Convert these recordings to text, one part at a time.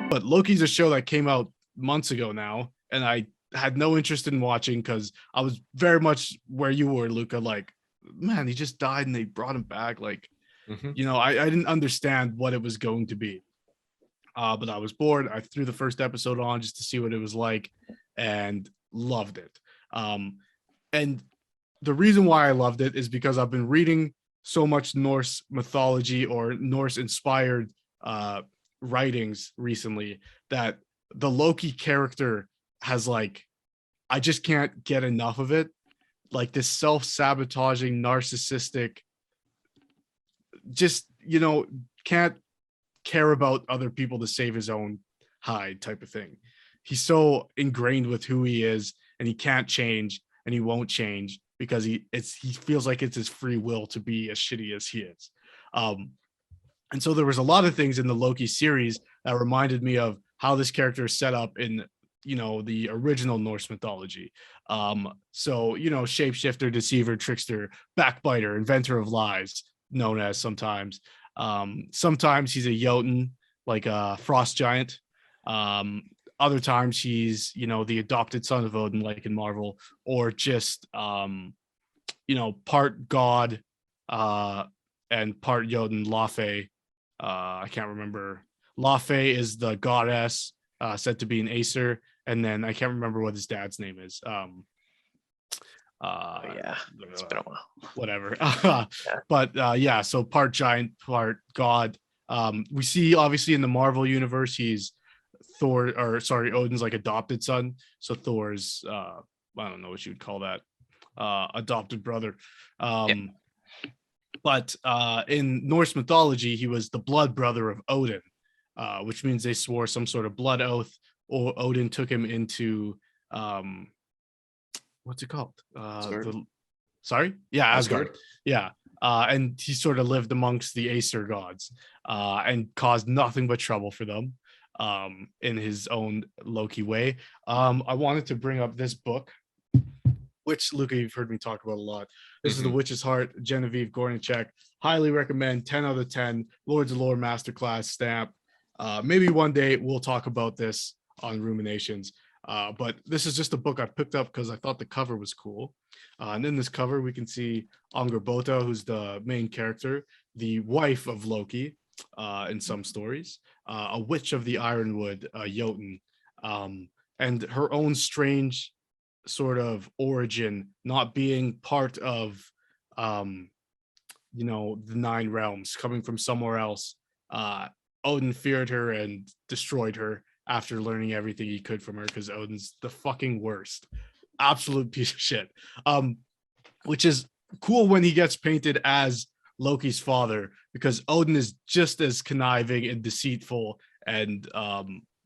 But Loki's a show that came out months ago now, and I had no interest in watching because I was very much where you were, Luca. Like, man, he just died and they brought him back. Like, I didn't understand what it was going to be. But I was bored. I threw the first episode on just to see what it was like and loved it. And the reason why I loved it is because I've been reading so much Norse mythology or Norse inspired writings recently that the Loki character has like, I just can't get enough of it. Like this self-sabotaging, narcissistic, just, can't care about other people to save his own hide type of thing. He's so ingrained with who he is and he can't change and he won't change because he feels like it's his free will to be as shitty as he is. And so there was a lot of things in the Loki series that reminded me of how this character is set up in, the original Norse mythology. So, shapeshifter, deceiver, trickster, backbiter, inventor of lies, known as sometimes. Sometimes he's a Jotun, like a frost giant. Other times he's, the adopted son of Odin, like in Marvel, or just, part god and part Jotun, Laufey. I can't remember. Laufey is the goddess said to be an Acer, and then I can't remember what his dad's name is. It's been a while. Whatever. But so part giant, part god. We see obviously in the Marvel universe, he's Odin's like adopted son. So Thor's I don't know what you would call that, adopted brother. But in Norse mythology, he was the blood brother of Odin, which means they swore some sort of blood oath, or Odin took him into what's it called? Asgard. Yeah. And he sort of lived amongst the Acer gods and caused nothing but trouble for them in his own Loki way. I wanted to bring up this book, which, Luca, you've heard me talk about a lot. This is The Witch's Heart, Genevieve Gornichek. Highly recommend, 10 out of 10. Lords of Lore Masterclass stamp. Maybe one day we'll talk about this on Ruminations. But this is just a book I picked up because I thought the cover was cool. And in this cover, we can see Angrboda, who's the main character, the wife of Loki in some stories, a witch of the Ironwood, Jotun, and her own strange sort of origin, not being part of, the Nine Realms, coming from somewhere else. Odin feared her and destroyed her after learning everything he could from her, because Odin's the fucking worst, absolute piece of shit. Which is cool when he gets painted as Loki's father, because Odin is just as conniving and deceitful and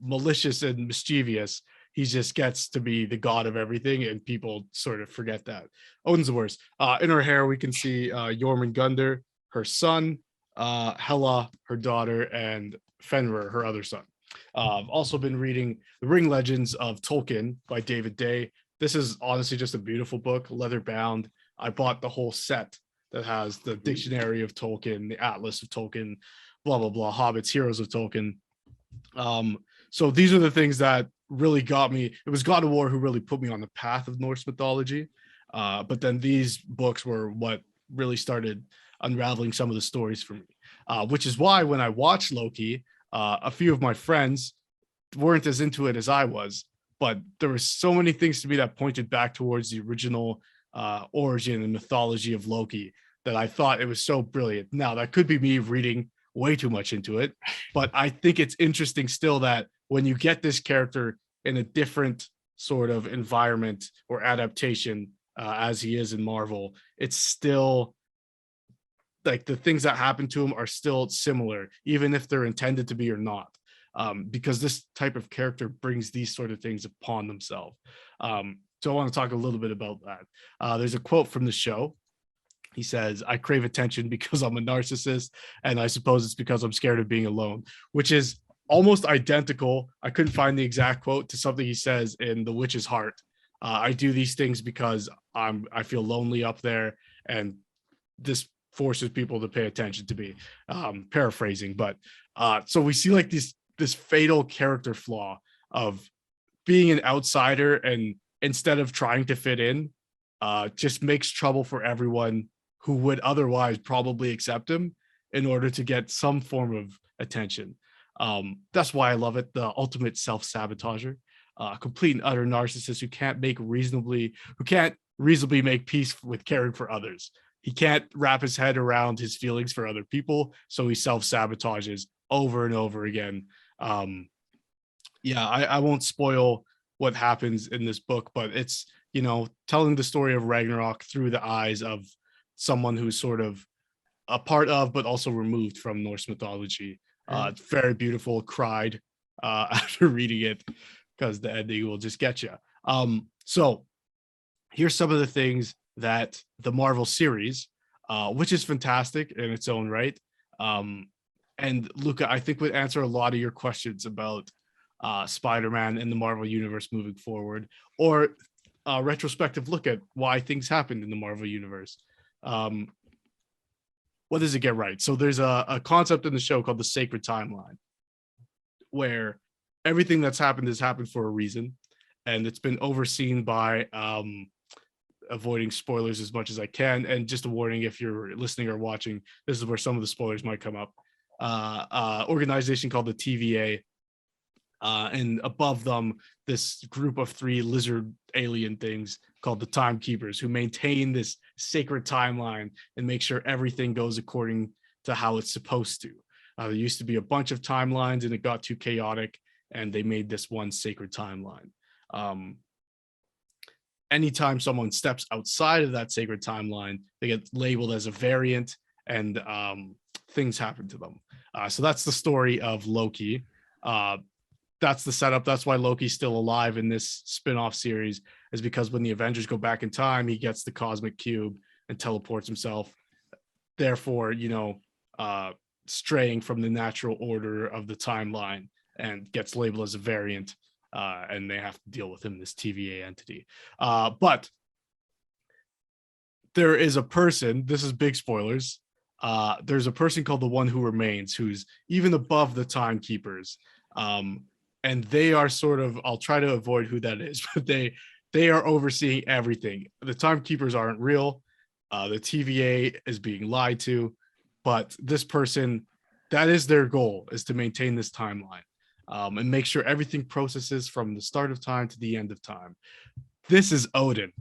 malicious and mischievous. He just gets to be the god of everything, and people sort of forget that. Odin's the worst. In her hair, we can see Jormungandr, her son, Hela, her daughter, and Fenrir, her other son. I've also been reading The Ring Legends of Tolkien by David Day. This is honestly just a beautiful book, leather bound. I bought the whole set that has the dictionary of Tolkien, the Atlas of Tolkien, blah, blah, blah, Hobbits, Heroes of Tolkien. So these are the things that really got me. It was God of War who really put me on the path of Norse mythology. But then these books were what really started unraveling some of the stories for me, which is why when I watched Loki, a few of my friends weren't as into it as I was, but there were so many things to me that pointed back towards the original origin and mythology of Loki that I thought it was so brilliant. Now, that could be me reading way too much into it, but I think it's interesting still that when you get this character in a different sort of environment or adaptation, as he is in Marvel, it's still like the things that happen to him are still similar, even if they're intended to be or not, because this type of character brings these sort of things upon themselves. So I want to talk a little bit about that. There's a quote from the show. He says, "I crave attention because I'm a narcissist, and I suppose it's because I'm scared of being alone," which is almost identical. I couldn't find the exact quote to something he says in The Witch's Heart. I do these things because I feel lonely up there, and this forces people to pay attention to me. Paraphrasing, but so we see like these this fatal character flaw of being an outsider, and instead of trying to fit in, just makes trouble for everyone who would otherwise probably accept him in order to get some form of attention. That's why I love it. The ultimate self-sabotager, complete and utter narcissist who can't reasonably make peace with caring for others. He can't wrap his head around his feelings for other people, so he self-sabotages over and over again. I won't spoil what happens in this book, but it's, telling the story of Ragnarok through the eyes of someone who's sort of a part of, but also removed from Norse mythology. It's very beautiful. Cried after reading it because the ending will just get you. So here's some of the things that the Marvel series, which is fantastic in its own right, and Luca, I think would answer a lot of your questions about Spider-Man in the Marvel universe moving forward, or a retrospective look at why things happened in the Marvel universe. What does it get right? So there's a concept in the show called the sacred timeline, where everything that's happened has happened for a reason, and it's been overseen by avoiding spoilers as much as I can. And just a warning, if you're listening or watching, this is where some of the spoilers might come up. Organization called the TVA, and above them, this group of 3 lizard alien things called the Timekeepers, who maintain this sacred timeline and make sure everything goes according to how it's supposed to. There used to be a bunch of timelines, and it got too chaotic, and they made this one sacred timeline. Anytime someone steps outside of that sacred timeline, they get labeled as a variant, and things happen to them. So that's the story of Loki. That's the setup. That's why Loki's still alive in this spin-off series, is because when the Avengers go back in time, he gets the cosmic cube and teleports himself. Therefore, straying from the natural order of the timeline, and gets labeled as a variant, and they have to deal with him, this TVA entity. But there is a person, this is big spoilers, there's a person called the One Who Remains, who's even above the Timekeepers. And they are sort of, I'll try to avoid who that is, but they are overseeing everything. The Timekeepers aren't real. The TVA is being lied to, but this person, that is their goal, is to maintain this timeline, and make sure everything processes from the start of time to the end of time. This is Odin.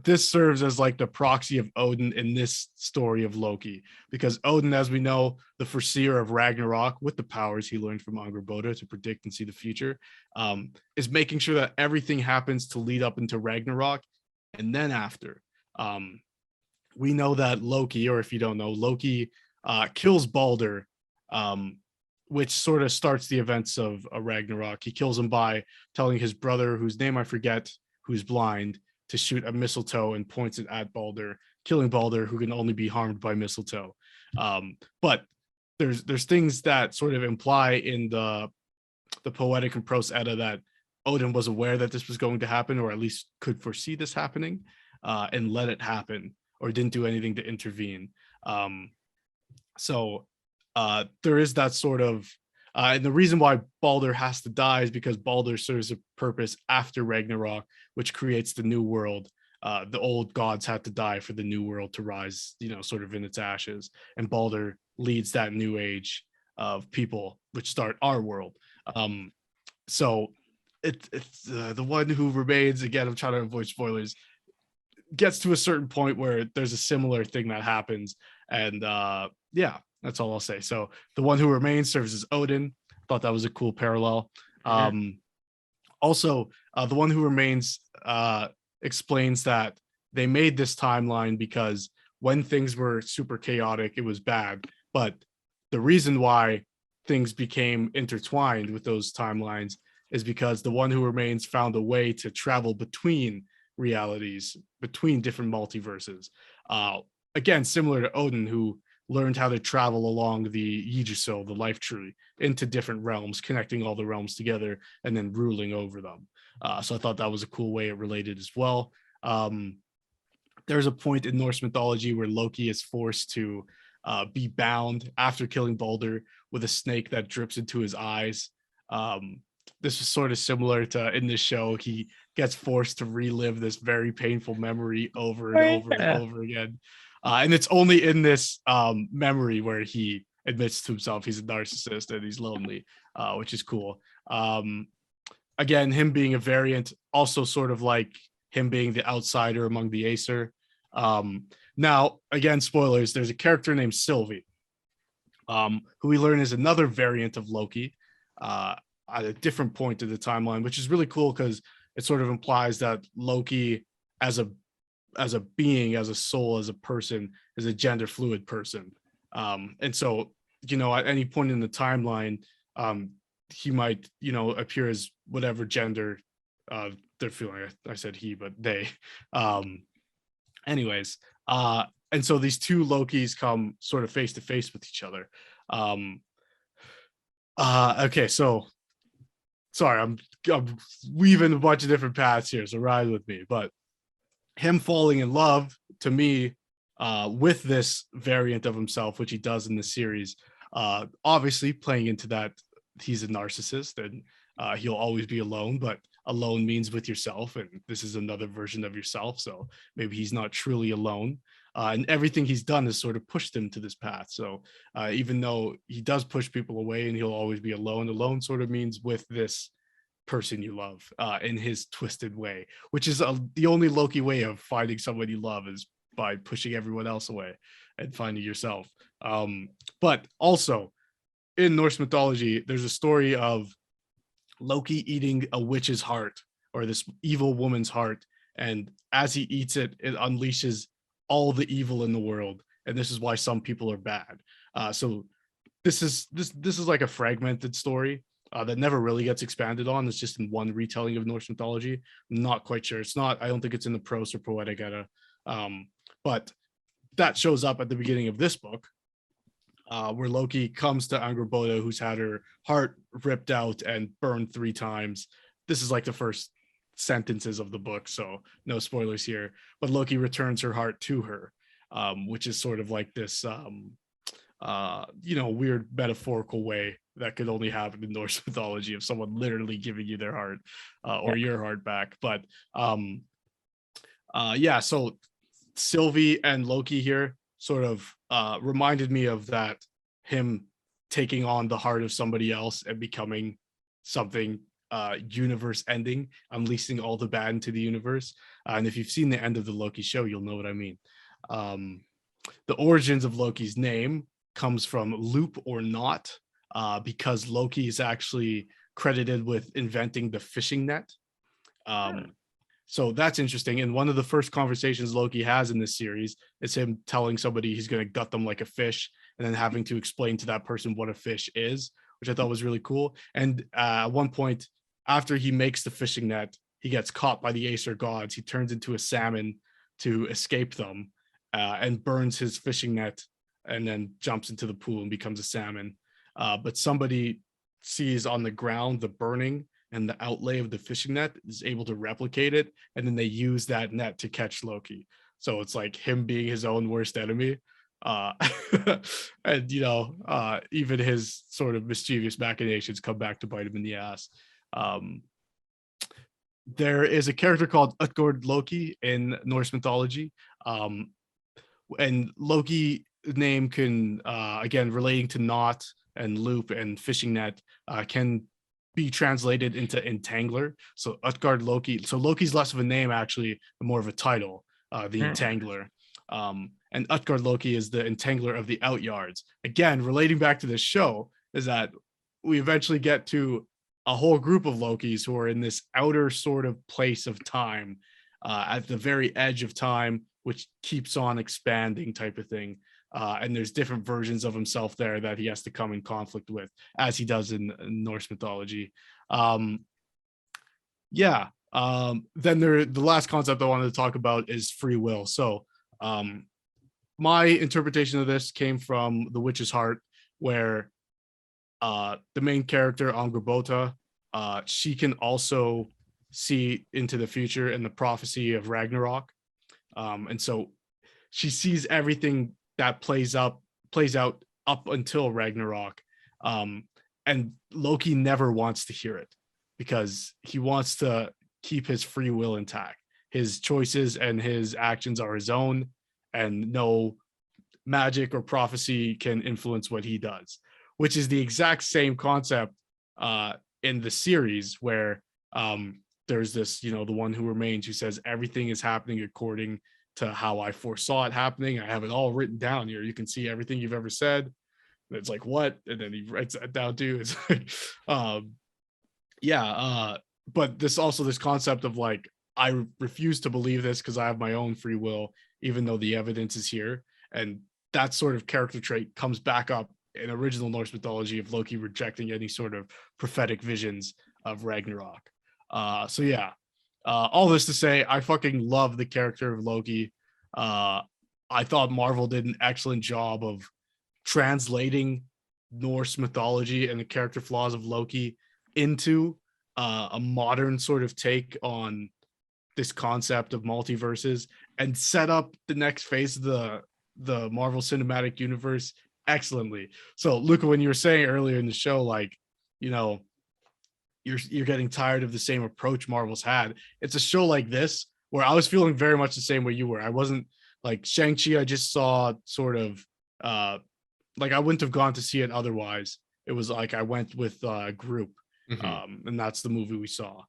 This serves as like the proxy of Odin in this story of Loki, because Odin, as we know, the foreseer of Ragnarok, with the powers he learned from Angrboda to predict and see the future, is making sure that everything happens to lead up into Ragnarok. And then after, we know that Loki, or if you don't know, Loki kills Balder, which sort of starts the events of Ragnarok. He kills him by telling his brother, whose name I forget, who's blind, to shoot a mistletoe and points it at Balder, killing Balder, who can only be harmed by mistletoe. But there's things that sort of imply in the poetic and prose edda that Odin was aware that this was going to happen, or at least could foresee this happening, and let it happen, or didn't do anything to intervene. So there is that sort of, and the reason why Balder has to die is because Balder serves a purpose after Ragnarok, which creates the new world. The old gods had to die for the new world to rise, sort of in its ashes. And Balder leads that new age of people, which start our world. So it's the One Who Remains, again, I'm trying to avoid spoilers, gets to a certain point where there's a similar thing that happens. And that's all I'll say. So the One Who Remains serves as Odin. Thought that was a cool parallel. Also, the One Who Remains explains that they made this timeline because when things were super chaotic, it was bad. But the reason why things became intertwined with those timelines is because the One Who Remains found a way to travel between realities, between different multiverses. Again, similar to Odin, who learned how to travel along the Yggdrasil, the life tree, into different realms, connecting all the realms together and then ruling over them. So I thought that was a cool way it related as well. There's a point in Norse mythology where Loki is forced to be bound after killing Balder with a snake that drips into his eyes. This is sort of similar to in this show. He gets forced to relive this very painful memory over and over and over again. And it's only in this memory where he admits to himself he's a narcissist and he's lonely, which is cool. Again, him being a variant, also sort of like him being the outsider among the Aesir. Now, again, spoilers, there's a character named Sylvie, who we learn is another variant of Loki at a different point of the timeline, which is really cool because it sort of implies that Loki as a being, as a soul, as a person, is a gender fluid person. And so, at any point in the timeline, he might, appear as whatever gender they're feeling. I said he, but they. Anyways, and so these two Lokis come sort of face to face with each other. Okay, so sorry, I'm weaving a bunch of different paths here, so ride with me. But him falling in love, to me, with this variant of himself, which he does in the series, obviously playing into that he's a narcissist and he'll always be alone, but alone means with yourself, and this is another version of yourself, so maybe he's not truly alone. And everything he's done has sort of pushed him to this path. So even though he does push people away and he'll always be alone sort of means with this person you love, in his twisted way, which is the only Loki way of finding someone you love, is by pushing everyone else away and finding yourself. But also in Norse mythology, there's a story of Loki eating a witch's heart, or this evil woman's heart, and as he eats it, it unleashes all the evil in the world, and this is why some people are bad. So this is like a fragmented story that never really gets expanded on. It's just in one retelling of Norse mythology. I'm not quite sure. It's not. I don't think it's in the Prose or Poetic Edda, but that shows up at the beginning of this book, where Loki comes to Angrboda, who's had her heart ripped out and burned 3 times. This is like the first sentences of the book, so no spoilers here. But Loki returns her heart to her, which is sort of like this, weird metaphorical way that could only happen in Norse mythology, of someone literally giving you their heart, or your heart back. But so Sylvie and Loki here sort of reminded me of that, him taking on the heart of somebody else and becoming something universe ending, unleashing all the bad into the universe. And if you've seen the end of the Loki show, you'll know what I mean. The origins of Loki's name comes from loop or knot, because Loki is actually credited with inventing the fishing net. So that's interesting. And one of the first conversations Loki has in this series is him telling somebody he's going to gut them like a fish, and then having to explain to that person what a fish is, which I thought was really cool. And at one point, after he makes the fishing net, he gets caught by the Aesir gods. He turns into a salmon to escape them, and burns his fishing net, and then jumps into the pool and becomes a salmon. But somebody sees on the ground the burning and the outlay of the fishing net, is able to replicate it, and then they use that net to catch Loki. So it's like him being his own worst enemy. And even his sort of mischievous machinations come back to bite him in the ass. There is a character called Utgord Loki in Norse mythology, and Loki name can, again, relating to knot and loop and fishing net, can be translated into entangler. So Utgard Loki. So Loki's less of a name, actually, more of a title, the entangler. And Utgard Loki is the entangler of the Outyards. Again, relating back to this show, is that we eventually get to a whole group of Lokis who are in this outer sort of place of time, at the very edge of time, which keeps on expanding, type of thing. And there's different versions of himself there that he has to come in conflict with, as he does in Norse mythology. Then the last concept I wanted to talk about is free will. So my interpretation of this came from The Witch's Heart, where the main character, Angrboda, she can also see into the future and the prophecy of Ragnarok. And so she sees everything that plays up plays out up until Ragnarok. And Loki never wants to hear it because he wants to keep his free will intact. His choices and his actions are his own, and no magic or prophecy can influence what he does, which is the exact same concept in the series where there's this, the one who remains, who says everything is happening according to how I foresaw it happening. I have it all written down here. You can see everything you've ever said. And it's like, what? And then he writes that down too. It's like, but this concept of like, I refuse to believe this because I have my own free will, even though the evidence is here. And that sort of character trait comes back up in original Norse mythology of Loki rejecting any sort of prophetic visions of Ragnarok. All this to say, I fucking love the character of Loki. I thought Marvel did an excellent job of translating Norse mythology and the character flaws of Loki into a modern sort of take on this concept of multiverses, and set up the next phase of the Marvel Cinematic Universe excellently. So, Luca, when you were saying earlier in the show, like, you're getting tired of the same approach Marvel's had, it's a show like this where I was feeling very much the same way you were. I wasn't like Shang-Chi. I just saw sort of like I wouldn't have gone to see it otherwise. It was like I went with a group, and that's the movie we saw.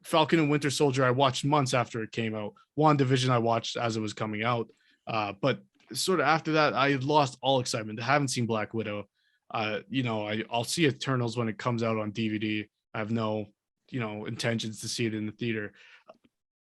Falcon and Winter Soldier I watched months after it came out. WandaVision I watched as it was coming out. But sort of after that, I lost all excitement. I haven't seen Black Widow. I'll see Eternals when it comes out on DVD. I have no, intentions to see it in the theater.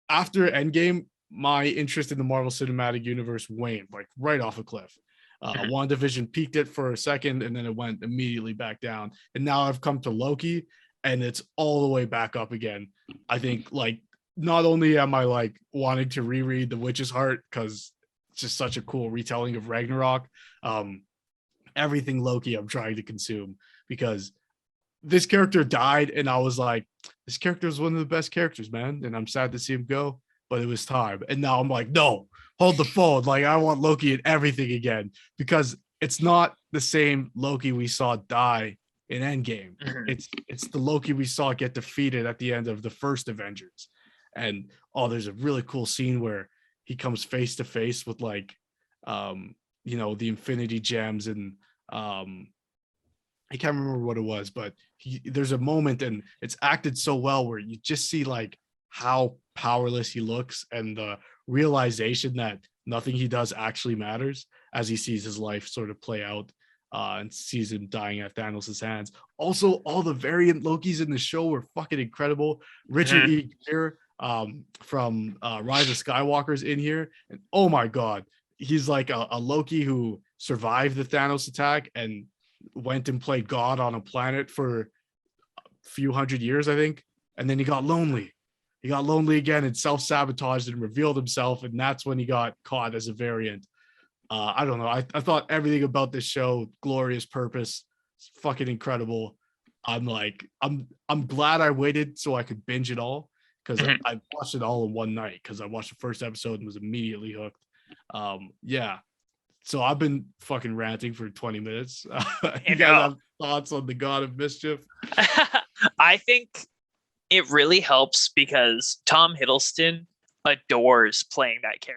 After Endgame, my interest in the Marvel Cinematic Universe waned, like right off a cliff. WandaVision peaked it for a second, and then it went immediately back down. And now I've come to Loki, and it's all the way back up again. I think, like, not only am I like wanting to reread The Witch's Heart because it's just such a cool retelling of Ragnarok, everything Loki I'm trying to consume, because this character died and I was like, this character is one of the best characters, man, and I'm sad to see him go, but it was time. And now I'm like, no, hold the phone. Like, I want Loki in everything again, because it's not the same Loki we saw die in Endgame. It's the Loki we saw get defeated at the end of the first Avengers. And there's a really cool scene where he comes face to face with like the Infinity Gems, and I can't remember what it was, but there's a moment, and it's acted so well, where you just see like how powerless he looks, and the realization that nothing he does actually matters as he sees his life sort of play out, and sees him dying at Thanos' hands. Also, all the variant Lokis in the show were fucking incredible. Richard E. Gere from Rise of Skywalker's in here, and oh my god, he's like a Loki who survived the Thanos attack and went and played God on a planet for a few hundred years, I think, and then he got lonely. He got lonely again and self-sabotaged and revealed himself, and that's when he got caught as a variant. I don't know. I thought everything about this show, glorious purpose, it's fucking incredible. I'm glad I waited so I could binge it all, because I watched it all in one night, because I watched the first episode and was immediately hooked. So I've been fucking ranting for 20 minutes. You guys have thoughts on the God of Mischief? I think it really helps because Tom Hiddleston adores playing that character.